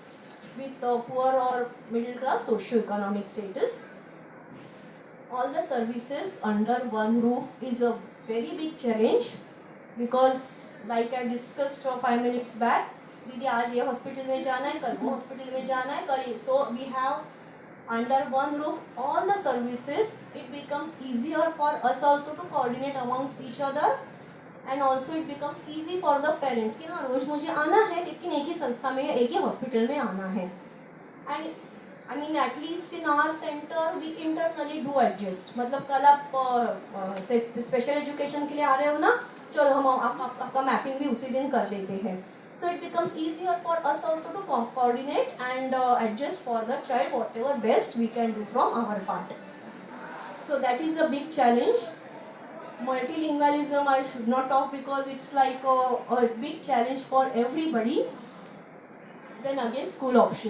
with poor और middle class socio economic status. All the services under one roof is a very big challenge because like I discussed 5 minutes back, दीदी आज ये hospital में जाना है, कल वो hospital में जाना है, कल so we have under one roof all the services. It becomes easier for us also to coordinate amongst each other and also it becomes easy for the parents कि हाँ रोज मुझे आना है लेकिन एक ही संस्था में, एक ही हॉस्पिटल में आना है। And I mean at least in our center we internally do adjust। मतलब कल आप स्पेशल एजुकेशन के लिए आ रहे हो ना, चलो हम आपका मैपिंग भी उसी दिन कर देते हैं। So it becomes easier for us also to coordinate and adjust for the child whatever best we can do from our part. So that is a big challenge. Multilingualism I should not talk because it's like a big challenge for everybody. Then again school option.